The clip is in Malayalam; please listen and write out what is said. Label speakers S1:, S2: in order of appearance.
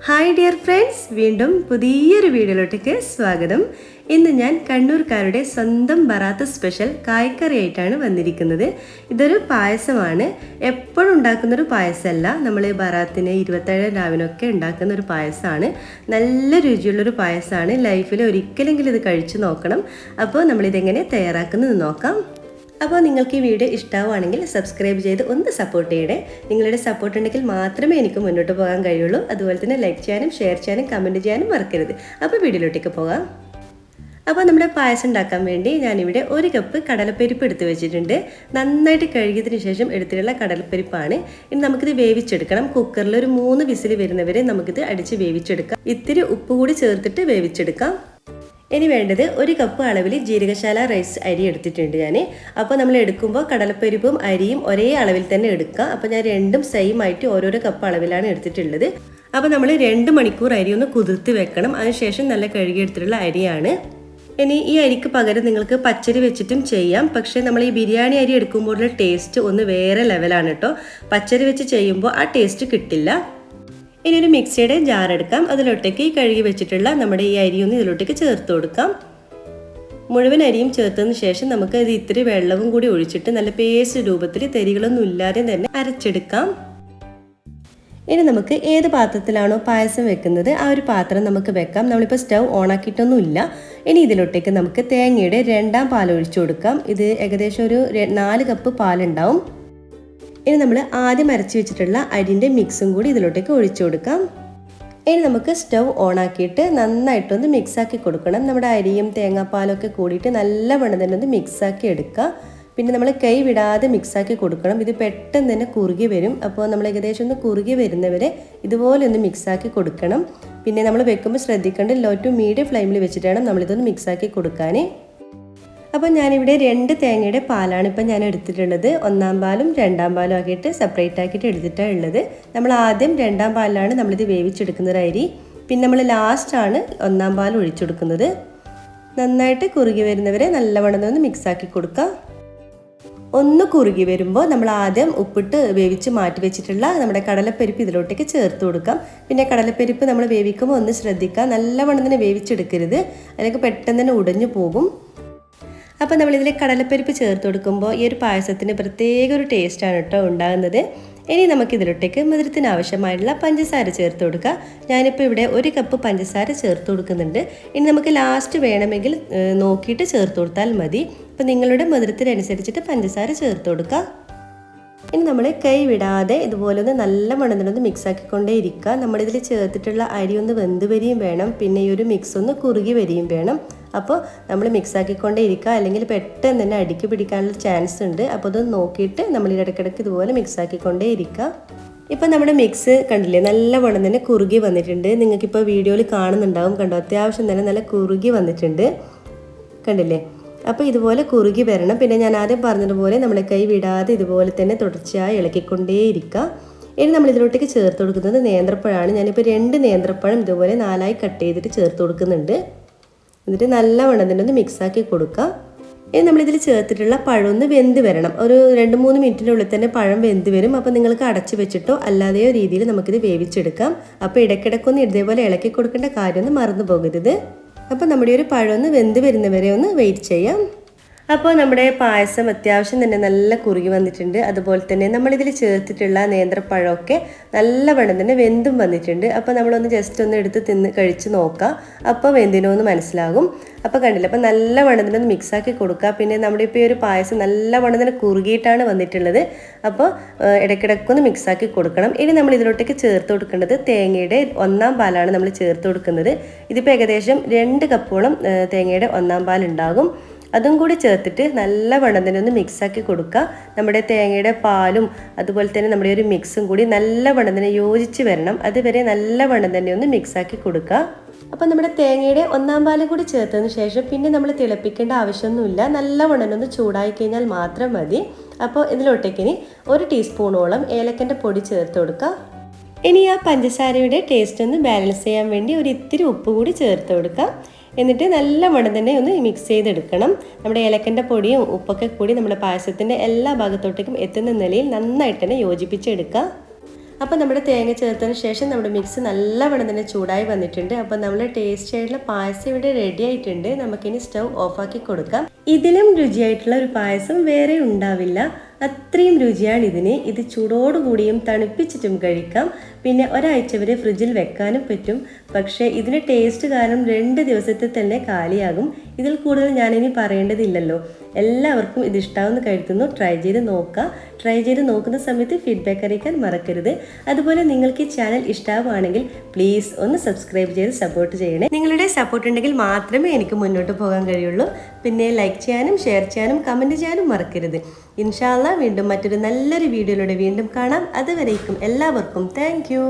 S1: ഹായ് ഡിയർ ഫ്രണ്ട്സ്, വീണ്ടും പുതിയൊരു വീഡിയോയിലോട്ടേക്ക് സ്വാഗതം. ഇന്ന് ഞാൻ കണ്ണൂർക്കാരുടെ സ്വന്തം ബറാത്ത് സ്പെഷ്യൽ കായ്ക്കറി ആയിട്ടാണ് വന്നിരിക്കുന്നത്. ഇതൊരു പായസമാണ്. എപ്പോഴും ഉണ്ടാക്കുന്നൊരു പായസമല്ല, നമ്മൾ ബറാത്തിന് 27 രാവിനൊക്കെ ഉണ്ടാക്കുന്ന ഒരു പായസമാണ്. നല്ല രുചിയുള്ളൊരു പായസമാണ്. ലൈഫിൽ ഒരിക്കലെങ്കിലും ഇത് കഴിച്ചു നോക്കണം. അപ്പോൾ നമ്മളിതെങ്ങനെ തയ്യാറാക്കുന്നത് നോക്കാം. അപ്പോൾ നിങ്ങൾക്ക് ഈ വീഡിയോ ഇഷ്ടമാവുകയാണെങ്കിൽ സബ്സ്ക്രൈബ് ചെയ്ത് ഒന്ന് സപ്പോർട്ട് ചെയ്യണേ. നിങ്ങളുടെ സപ്പോർട്ട് ഉണ്ടെങ്കിൽ മാത്രമേ എനിക്ക് മുന്നോട്ട് പോകാൻ കഴിയുള്ളൂ. അതുപോലെ തന്നെ ലൈക്ക് ചെയ്യാനും ഷെയർ ചെയ്യാനും കമൻറ്റ് ചെയ്യാനും മറക്കരുത്. അപ്പോൾ വീഡിയോയിലോട്ടേക്ക് പോകാം. അപ്പോൾ നമ്മുടെ പായസം ഉണ്ടാക്കാൻ വേണ്ടി ഞാനിവിടെ 1 കപ്പ് കടലപ്പരിപ്പ് എടുത്ത് വെച്ചിട്ടുണ്ട്. നന്നായിട്ട് കഴുകിയതിന് ശേഷം എടുത്തിട്ടുള്ള കടലപ്പരിപ്പാണ്. ഇനി നമുക്കിത് വേവിച്ചെടുക്കണം. കുക്കറിൽ ഒരു 3 വിസിൽ വരുന്നവരെ നമുക്കിത് അടിച്ച് വേവിച്ചെടുക്കാം. ഇത്തിരി ഉപ്പ് കൂടി ചേർത്തിട്ട് വേവിച്ചെടുക്കാം. ഇനി വേണ്ടത് 1 കപ്പ് അളവിൽ ജീരകശാല റൈസ് അരി എടുത്തിട്ടുണ്ട് ഞാൻ. അപ്പോൾ നമ്മൾ എടുക്കുമ്പോൾ കടലപ്പരിപ്പും അരിയും ഒരേ അളവിൽ തന്നെ എടുക്കുക. അപ്പോൾ ഞാൻ രണ്ടും സെയിം ആയിട്ട് ഓരോരോ കപ്പ് അളവിലാണ് എടുത്തിട്ടുള്ളത്. അപ്പോൾ നമ്മൾ 2 മണിക്കൂർ അരി ഒന്ന് കുതിർത്ത് വെക്കണം. അതിനുശേഷം നല്ല കഴുകിയെടുത്തിട്ടുള്ള അരിയാണ്. ഇനി ഈ അരിക്ക് പകരം നിങ്ങൾക്ക് പച്ചരി വെച്ചിട്ടും ചെയ്യാം. പക്ഷേ നമ്മൾ ഈ ബിരിയാണി അരി എടുക്കുമ്പോഴുള്ള ടേസ്റ്റ് ഒന്ന് വേറെ ലെവലാണ് കേട്ടോ. പച്ചരി വെച്ച് ചെയ്യുമ്പോൾ ആ ടേസ്റ്റ് കിട്ടില്ല. ഇനി ഒരു മിക്സിയുടെ ജാർ എടുക്കാം. അതിലോട്ടേക്ക് ഈ കഴുകി വെച്ചിട്ടുള്ള നമ്മുടെ ഈ അരിയൊന്ന് ഇതിലോട്ടേക്ക് ചേർത്ത് കൊടുക്കാം. മുഴുവൻ അരിയും ചേർത്തതിന് ശേഷം നമുക്ക് ഇത് ഇത്തിരി വെള്ളവും കൂടി ഒഴിച്ചിട്ട് നല്ല പേസ്റ്റ് രൂപത്തിൽ തരികളൊന്നും ഇല്ലാതെ തന്നെ അരച്ചെടുക്കാം. ഇനി നമുക്ക് ഏത് പാത്രത്തിലാണോ പായസം വെക്കുന്നത് ആ ഒരു പാത്രം നമുക്ക് വെക്കാം. നമ്മളിപ്പോൾ സ്റ്റൗ ഓണാക്കിയിട്ടൊന്നുമില്ല. ഇനി ഇതിലോട്ടേക്ക് നമുക്ക് തേങ്ങയുടെ 2ാം പാൽ ഒഴിച്ചു കൊടുക്കാം. ഇത് ഏകദേശം ഒരു 4 കപ്പ് പാലുണ്ടാവും. ഇനി നമ്മൾ ആദ്യം അരച്ച് വെച്ചിട്ടുള്ള അരിൻ്റെ മിക്സും കൂടി ഇതിലോട്ടേക്ക് ഒഴിച്ചു കൊടുക്കാം. ഇനി നമുക്ക് സ്റ്റൗ ഓണാക്കിയിട്ട് നന്നായിട്ടൊന്ന് മിക്സാക്കി കൊടുക്കണം. നമ്മുടെ അരിയും തേങ്ങാപ്പാലൊക്കെ കൂടിയിട്ട് നല്ലവണ്ണം തന്നെ ഒന്ന് മിക്സാക്കി എടുക്കുക. പിന്നെ നമ്മൾ കൈ വിടാതെ മിക്സാക്കി കൊടുക്കണം. ഇത് പെട്ടെന്ന് തന്നെ കുറുകി വരും. അപ്പോൾ നമ്മൾ ഏകദേശം ഒന്ന് കുറുകി വരുന്നവരെ ഇതുപോലെ ഒന്ന് മിക്സാക്കി കൊടുക്കണം. പിന്നെ നമ്മൾ വെക്കുമ്പോൾ ശ്രദ്ധിക്കേണ്ട ലോ ടു മീഡിയം ഫ്ലെയിമിൽ വെച്ചിട്ട് വേണം നമ്മളിതൊന്ന് മിക്സാക്കി കൊടുക്കാൻ. അപ്പോൾ ഞാനിവിടെ 2 തേങ്ങയുടെ പാലാണ് ഇപ്പം ഞാൻ എടുത്തിട്ടുള്ളത്. 1ാം പാലും 2ാം പാലും ആക്കിയിട്ട് സെപ്പറേറ്റ് ആക്കിയിട്ട് എടുത്തിട്ടാണ് ഉള്ളത്. നമ്മൾ ആദ്യം 2ാം പാലിലാണ് നമ്മളിത് വേവിച്ചെടുക്കുന്നത് അരി. പിന്നെ നമ്മൾ ലാസ്റ്റാണ് 1ാം പാൽ ഒഴിച്ചെടുക്കുന്നത്. നന്നായിട്ട് കുറുകി വരുന്നവരെ നല്ലവണ്ണം ഒന്ന് മിക്സാക്കി കൊടുക്കുക. ഒന്ന് കുറുകി വരുമ്പോൾ നമ്മൾ ആദ്യം ഉപ്പിട്ട് വേവിച്ച് മാറ്റി വെച്ചിട്ടുള്ള നമ്മുടെ കടലപ്പരിപ്പ് ഇതിലോട്ടേക്ക് ചേർത്ത് കൊടുക്കാം. പിന്നെ കടലപ്പരിപ്പ് നമ്മൾ വേവിക്കുമ്പോൾ ഒന്ന് ശ്രദ്ധിക്കുക, നല്ലവണ്ണം തന്നെ വേവിച്ചെടുക്കരുത്, അല്ലെങ്കിൽ പെട്ടെന്ന് തന്നെ ഉടഞ്ഞു പോകും. അപ്പോൾ നമ്മളിതിൽ കടലപ്പരിപ്പ് ചേർത്ത് കൊടുക്കുമ്പോൾ ഈ ഒരു പായസത്തിന് പ്രത്യേക ഒരു ടേസ്റ്റാണ് കേട്ടോ ഉണ്ടാകുന്നത്. ഇനി നമുക്കിതിലോട്ടേക്ക് മധുരത്തിന് ആവശ്യമായിട്ടുള്ള പഞ്ചസാര ചേർത്ത് കൊടുക്കുക. ഞാനിപ്പോൾ ഇവിടെ 1 കപ്പ് പഞ്ചസാര ചേർത്ത് കൊടുക്കുന്നുണ്ട്. ഇനി നമുക്ക് ലാസ്റ്റ് വേണമെങ്കിൽ നോക്കിയിട്ട് ചേർത്ത് കൊടുത്താൽ മതി. അപ്പോൾ നിങ്ങളുടെ മധുരത്തിനനുസരിച്ചിട്ട് പഞ്ചസാര ചേർത്ത് കൊടുക്കുക. ഇനി നമ്മൾ കൈ വിടാതെ ഇതുപോലെ ഒന്ന് നല്ല മണത്തിലൊന്ന് മിക്സാക്കിക്കൊണ്ടേ ഇരിക്കുക. നമ്മളിതിൽ ചേർത്തിട്ടുള്ള അരി ഒന്ന് വെന്ത് വരികയും വേണം. പിന്നെ ഈ ഒരു മിക്സ് ഒന്ന് കുറുകി വരികയും വേണം. അപ്പോൾ നമ്മൾ മിക്സാക്കിക്കൊണ്ടേ ഇരിക്കുക, അല്ലെങ്കിൽ പെട്ടെന്ന് തന്നെ അടിക്ക് പിടിക്കാനുള്ള ചാൻസ് ഉണ്ട്. അപ്പോൾ അത് നോക്കിയിട്ട് നമ്മൾ ഇടയ്ക്കിടയ്ക്ക് ഇതുപോലെ മിക്സാക്കിക്കൊണ്ടേ ഇരിക്കുക. ഇപ്പം നമ്മുടെ മിക്സ് കണ്ടില്ലേ, നല്ല വണ്ണം തന്നെ കുറുകി വന്നിട്ടുണ്ട്. നിങ്ങൾക്കിപ്പോൾ വീഡിയോയിൽ കാണുന്നുണ്ടാവും, കണ്ടോ, അത്യാവശ്യം തന്നെ നല്ല കുറുകി വന്നിട്ടുണ്ട്, കണ്ടില്ലേ. അപ്പോൾ ഇതുപോലെ കുറുകി വരണം. പിന്നെ ഞാൻ ആദ്യം പറഞ്ഞതുപോലെ നമ്മളെ കൈ വിടാതെ ഇതുപോലെ തന്നെ തുടർച്ചയായി ഇളക്കിക്കൊണ്ടേയിരിക്കുക. ഇനി നമ്മൾ ഇതിലോട്ടേക്ക് ചേർത്ത് കൊടുക്കുന്നത് നേന്ത്രപ്പഴമാണ്. ഞാനിപ്പോൾ 2 നേന്ത്രപ്പഴം ഇതുപോലെ 4ആയി കട്ട് ചെയ്തിട്ട് ചേർത്ത് കൊടുക്കുന്നുണ്ട്. എന്നിട്ട് നല്ല വണ്ണത്തിനൊന്ന് മിക്സാക്കി കൊടുക്കുക. ഇനി നമ്മളിതിൽ ചേർത്തിട്ടുള്ള പഴം ഒന്ന് വെന്ത് വരണം. ഒരു 2-3 മിനിറ്റിൻ്റെ ഉള്ളിൽ തന്നെ പഴം വെന്ത് വരും. അപ്പോൾ നിങ്ങൾക്ക് അടച്ച് വെച്ചിട്ടോ അല്ലാതെയോ രീതിയിൽ നമുക്കിത് വേവിച്ചെടുക്കാം. അപ്പോൾ ഇടയ്ക്കിടയ്ക്കൊന്ന് ഇതേപോലെ ഇളക്കി കൊടുക്കേണ്ട കാര്യമൊന്നും മറന്നു പോകരുത്. അപ്പോൾ നമ്മുടെ ഒരു പഴം ഒന്ന് വെന്ത് വരുന്നവരെ ഒന്ന് വെയിറ്റ് ചെയ്യാം. അപ്പോൾ നമ്മുടെ പായസം അത്യാവശ്യം തന്നെ നല്ല കുറുകി വന്നിട്ടുണ്ട്. അതുപോലെ തന്നെ നമ്മളിതിൽ ചേർത്തിട്ടുള്ള നേന്ത്രപ്പഴമൊക്കെ നല്ലവണ്ണം തന്നെ വെന്തും വന്നിട്ടുണ്ട്. അപ്പോൾ നമ്മളൊന്ന് ജസ്റ്റ് ഒന്ന് എടുത്ത് കഴിച്ച് നോക്കാം. അപ്പോൾ വെന്തിനോന്ന് മനസ്സിലാകും. അപ്പോൾ കണ്ടില്ല, അപ്പോൾ നല്ലവണ്ണം തന്നെ ഒന്ന് മിക്സാക്കി കൊടുക്കുക. പിന്നെ നമ്മുടെ ഇപ്പോൾ ഈ ഒരു പായസം നല്ലവണ്ണം തന്നെ കുറുകിയിട്ടാണ് വന്നിട്ടുള്ളത്. അപ്പോൾ ഇടയ്ക്കിടയ്ക്കൊന്ന് മിക്സാക്കി കൊടുക്കണം. ഇനി നമ്മൾ ഇതിലോട്ടേക്ക് ചേർത്ത് കൊടുക്കേണ്ടത് തേങ്ങയുടെ 1ാം പാലാണ് നമ്മൾ ചേർത്ത് കൊടുക്കുന്നത്. ഇതിപ്പോൾ ഏകദേശം 2 കപ്പോളം തേങ്ങയുടെ 1ാം പാലുണ്ടാകും. അതും കൂടി ചേർത്തിട്ട് നല്ലവണ്ണം തന്നെ ഒന്ന് മിക്സാക്കി കൊടുക്കുക. നമ്മുടെ തേങ്ങയുടെ പാലും അതുപോലെ തന്നെ നമ്മുടെ ഒരു മിക്സും കൂടി നല്ലവണ്ണം തന്നെ യോജിച്ച് വരണം. അതുവരെ നല്ലവണ്ണം തന്നെ ഒന്ന് മിക്സാക്കി കൊടുക്കുക. അപ്പോൾ നമ്മുടെ തേങ്ങയുടെ 1ാം പാലും കൂടി ചേർത്തതിന് ശേഷം പിന്നെ നമ്മൾ തിളപ്പിക്കേണ്ട ആവശ്യമൊന്നുമില്ല. നല്ലവണ്ണം ഒന്ന് ചൂടായി കഴിഞ്ഞാൽ മാത്രം മതി. അപ്പോൾ ഇതിലോട്ടേക്ക് ഇനി 1 ടീസ്പൂണോളം ഏലക്കൻ്റെ പൊടി ചേർത്ത് കൊടുക്കുക. ഇനി ആ പഞ്ചസാരയുടെ ടേസ്റ്റ് ഒന്ന് ബാലൻസ് ചെയ്യാൻ വേണ്ടി ഒരു ഇത്തിരി ഉപ്പ് കൂടി ചേർത്ത് കൊടുക്കുക. എന്നിട്ട് നല്ലവണ്ണം തന്നെ ഒന്ന് മിക്സ് ചെയ്തെടുക്കണം. നമ്മുടെ ഏലക്കൻ്റെ പൊടിയും ഉപ്പൊക്കെ കൂടി നമ്മുടെ പായസത്തിൻ്റെ എല്ലാ ഭാഗത്തോട്ടേക്കും എത്തുന്ന നിലയിൽ നന്നായിട്ട് തന്നെ യോജിപ്പിച്ചെടുക്കുക. അപ്പോൾ നമ്മുടെ തേങ്ങ ചേർത്തതിന് ശേഷം നമ്മുടെ മിക്സ് നല്ലവണ്ണം തന്നെ ചൂടായി വന്നിട്ടുണ്ട്. അപ്പോൾ നമ്മൾ ടേസ്റ്റി ആയിട്ടുള്ള പായസം ഇവിടെ റെഡി ആയിട്ടുണ്ട്. നമുക്കിനി സ്റ്റൗ ഓഫാക്കി കൊടുക്കാം. ഇതിലും രുചിയായിട്ടുള്ള ഒരു പായസം വേറെ ഉണ്ടാവില്ല. അത്രയും രുചിയാണ് ഇതിന്. ഇത് ചൂടോടുകൂടിയും തണുപ്പിച്ചിട്ടും കഴിക്കാം. പിന്നെ ഒരാഴ്ച വരെ ഫ്രിഡ്ജിൽ വെക്കാനും പറ്റും. പക്ഷേ ഇതിന് ടേസ്റ്റ് കാരണം 2 ദിവസത്തെ തന്നെ കാലിയാകും. ഇതിൽ കൂടുതൽ ഞാനിനി പറയേണ്ടതില്ലല്ലോ. എല്ലാവർക്കും ഇത് ഇഷ്ടമാവുമെന്ന് കരുതുന്നു. ട്രൈ ചെയ്ത് നോക്കുക. ട്രൈ ചെയ്ത് നോക്കുന്ന സമയത്ത് ഫീഡ്ബാക്ക് അറിയിക്കാൻ മറക്കരുത്. അതുപോലെ നിങ്ങൾക്ക് ഈ ചാനൽ ഇഷ്ടമാവുകയാണെങ്കിൽ പ്ലീസ് ഒന്ന് സബ്സ്ക്രൈബ് ചെയ്ത് സപ്പോർട്ട് ചെയ്യണേ. നിങ്ങളുടെ സപ്പോർട്ട് ഉണ്ടെങ്കിൽ മാത്രമേ എനിക്ക് മുന്നോട്ട് പോകാൻ കഴിയുള്ളൂ. പിന്നെ ലൈക്ക് ചെയ്യാനും ഷെയർ ചെയ്യാനും കമൻറ്റ് ചെയ്യാനും മറക്കരുത്. ഇൻഷാ അല്ലാഹ് വീണ്ടും മറ്റൊരു നല്ലൊരു വീഡിയോയിലൂടെ വീണ്ടും കാണാം. അതുവരേക്കും എല്ലാവർക്കും താങ്ക് യു.